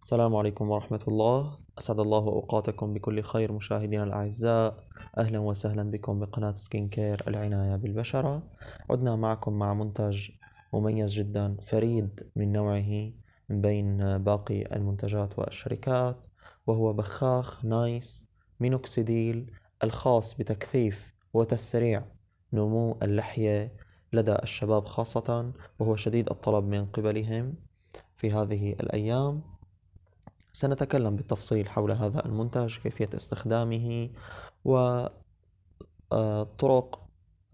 السلام عليكم ورحمة الله. أسعد الله أوقاتكم بكل خير مشاهدينا الأعزاء. أهلا وسهلا بكم بقناة سكين كير العناية بالبشرة. عدنا معكم مع منتج مميز جدا فريد من نوعه من بين باقي المنتجات والشركات، وهو بخاخ نايس مينوكسيديل الخاص بتكثيف وتسريع نمو اللحية لدى الشباب خاصة، وهو شديد الطلب من قبلهم في هذه الأيام. سنتكلم بالتفصيل حول هذا المنتج، كيفية استخدامه، وطرق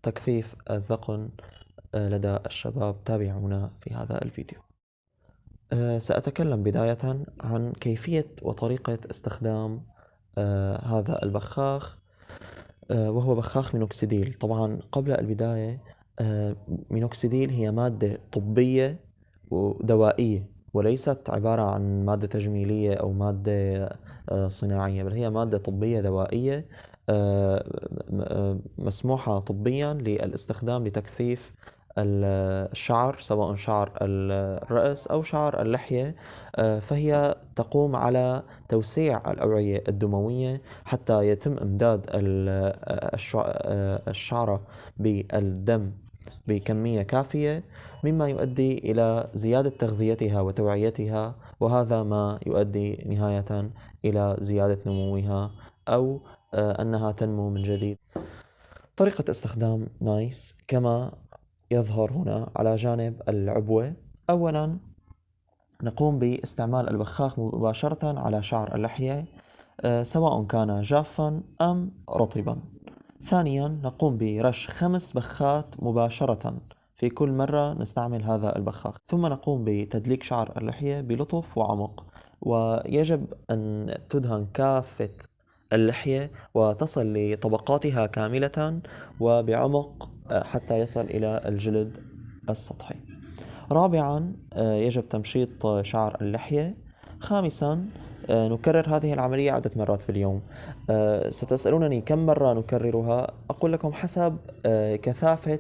تكثيف الذقن لدى الشباب. تابعونا في هذا الفيديو. سأتكلم بداية عن كيفية وطريقة استخدام هذا البخاخ، وهو بخاخ مينوكسيديل. طبعا قبل البداية، مينوكسيديل هي مادة طبية ودوائية، وليست عبارة عن مادة تجميلية أو مادة صناعية، بل هي مادة طبية دوائية مسموحة طبيا للاستخدام لتكثيف الشعر، سواء شعر الرأس أو شعر اللحية. فهي تقوم على توسيع الأوعية الدموية حتى يتم إمداد الشعرة بالدم بكمية كافية، مما يؤدي إلى زيادة تغذيتها وتوعيتها، وهذا ما يؤدي نهاية إلى زيادة نموها أو أنها تنمو من جديد. طريقة استخدام نايس كما يظهر هنا على جانب العبوة. أولا نقوم باستعمال البخاخ مباشرة على شعر اللحية، سواء كان جافا أم رطبا. ثانيا نقوم برش 5 بخات مباشرة في كل مرة نستعمل هذا البخاخ، ثم نقوم بتدليك شعر اللحية بلطف وعمق، ويجب أن تدهن كافة اللحية وتصل لطبقاتها كاملة وبعمق حتى يصل إلى الجلد السطحي. رابعا يجب تمشيط شعر اللحية. خامسا نكرر هذه العملية عدة مرات في اليوم. ستسألونني كم مرة نكررها؟ أقول لكم حسب كثافة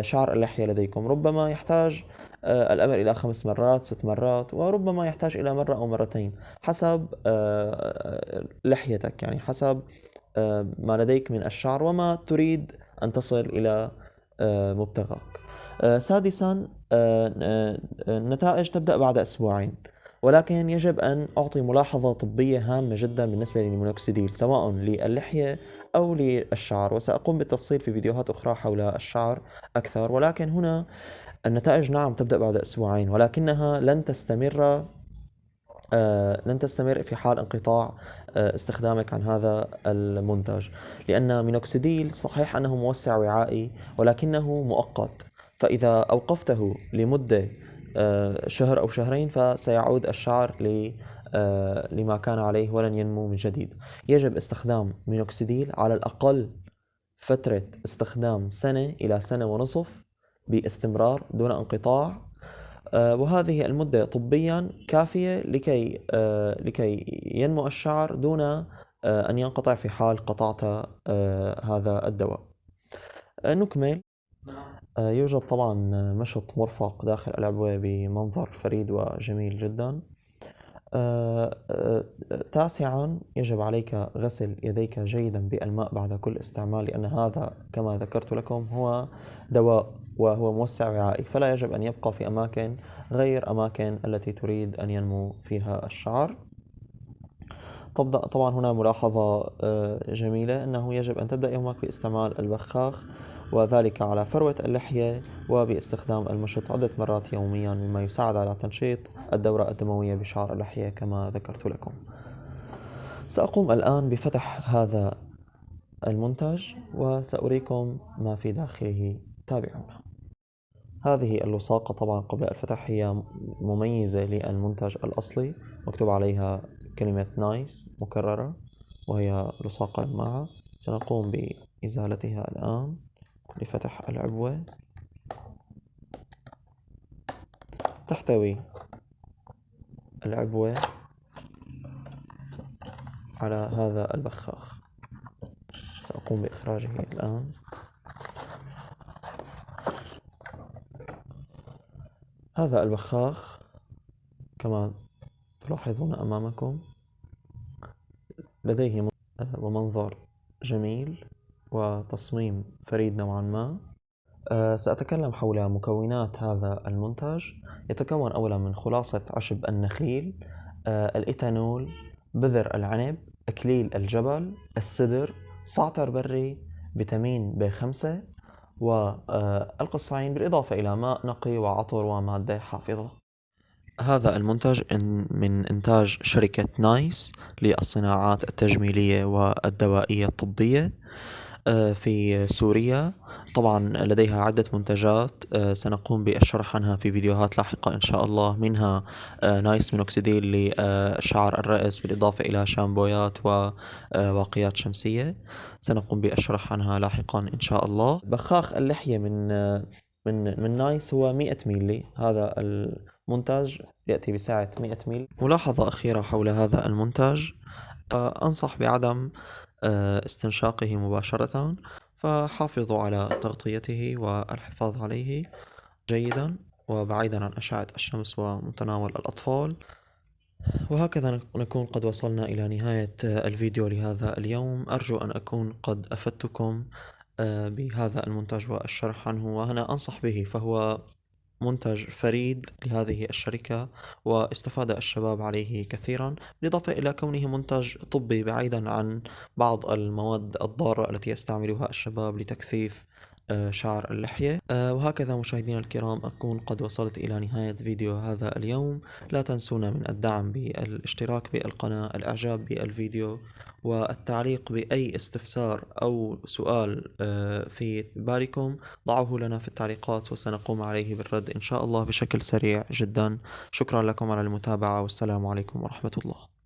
شعر اللحية لديكم. ربما يحتاج الأمر إلى 5 مرات 6 مرات، وربما يحتاج إلى مرة أو مرتين حسب لحيتك، يعني حسب ما لديك من الشعر وما تريد أن تصل إلى مبتغاك. سادسا النتائج تبدأ بعد أسبوعين، ولكن يجب أن أعطي ملاحظة طبية هامة جدا بالنسبة للمينوكسيديل، سواء للحية أو للشعر، وسأقوم بالتفصيل في فيديوهات أخرى حول الشعر أكثر. ولكن هنا النتائج نعم تبدأ بعد أسبوعين، ولكنها لن تستمر في حال انقطاع استخدامك عن هذا المنتج، لأن مينوكسيديل صحيح أنه موسع وعائي ولكنه مؤقت، فإذا أوقفته لمدة شهر أو شهرين فسيعود الشعر لما كان عليه ولن ينمو من جديد. يجب استخدام مينوكسيديل على الأقل فترة استخدام 1 إلى 1.5 باستمرار دون انقطاع، وهذه المدة طبيا كافية لكي ينمو الشعر دون أن ينقطع في حال قطعت هذا الدواء. نكمل. يوجد طبعا مشط مرفق داخل العبوة بمنظر فريد وجميل جدا. تاسعا يجب عليك غسل يديك جيدا بالماء بعد كل استعمال، لأن هذا كما ذكرت لكم هو دواء وهو موسع وعائي، فلا يجب أن يبقى في أماكن غير أماكن التي تريد أن ينمو فيها الشعر. طبعا هنا ملاحظة جميلة، أنه يجب أن تبدأ يومك باستعمال البخاخ، وذلك على فروة اللحية وباستخدام المشط عدة مرات يوميا، مما يساعد على تنشيط الدورة الدموية بشعر اللحية كما ذكرت لكم. سأقوم الآن بفتح هذا المنتج وسأريكم ما في داخله. تابعونا. هذه اللصاقة طبعا قبل الفتح هي مميزة للمنتج الأصلي، مكتوب عليها كلمة نايس مكررة، وهي لصاقة لماعة. سنقوم بإزالتها الآن لفتح العبوة. تحتوي العبوة على هذا البخاخ، سأقوم بإخراجه الآن. هذا البخاخ كما تلاحظون أمامكم لديه ومنظر جميل وتصميم فريد نوعا ما. سأتكلم حول مكونات هذا المنتج. يتكون أولا من خلاصة عشب النخيل، الإيثانول، بذر العنب، أكليل الجبل، السدر، زعتر بري، فيتامين B5 والقصعين، بالإضافة إلى ماء نقي وعطر ومادة حافظة. هذا المنتج من إنتاج شركة نايس للصناعات التجميلية والدوائية الطبية في سوريا. طبعا لديها عدة منتجات سنقوم بالشرح عنها في فيديوهات لاحقة إن شاء الله، منها نايس مينوكسيديل لشعر الرأس، بالإضافة إلى شامبويات وواقيات شمسية سنقوم بالشرح عنها لاحقا إن شاء الله. بخاخ اللحية من نايس هو 100 ميلي. هذا المنتج يأتي بسعة 100 ميلي. ملاحظة أخيرة حول هذا المنتج، أنصح بعدم استنشاقه مباشرة، فحافظوا على تغطيته والحفاظ عليه جيدا وبعيدا عن أشعة الشمس ومتناول الأطفال. وهكذا نكون قد وصلنا إلى نهاية الفيديو لهذا اليوم. أرجو أن أكون قد أفدتكم بهذا المنتج والشرح عنه، وأنا أنصح به، فهو منتج فريد لهذه الشركة واستفاد الشباب عليه كثيرا، بالإضافة إلى كونه منتج طبي بعيدا عن بعض المواد الضارة التي يستعملها الشباب لتكثيف شعر اللحية. وهكذا مشاهدينا الكرام أكون قد وصلت إلى نهاية فيديو هذا اليوم. لا تنسونا من الدعم بالاشتراك بالقناة، الإعجاب بالفيديو، والتعليق بأي استفسار أو سؤال في بالكم ضعوه لنا في التعليقات وسنقوم عليه بالرد إن شاء الله بشكل سريع جدا. شكرا لكم على المتابعة، والسلام عليكم ورحمة الله.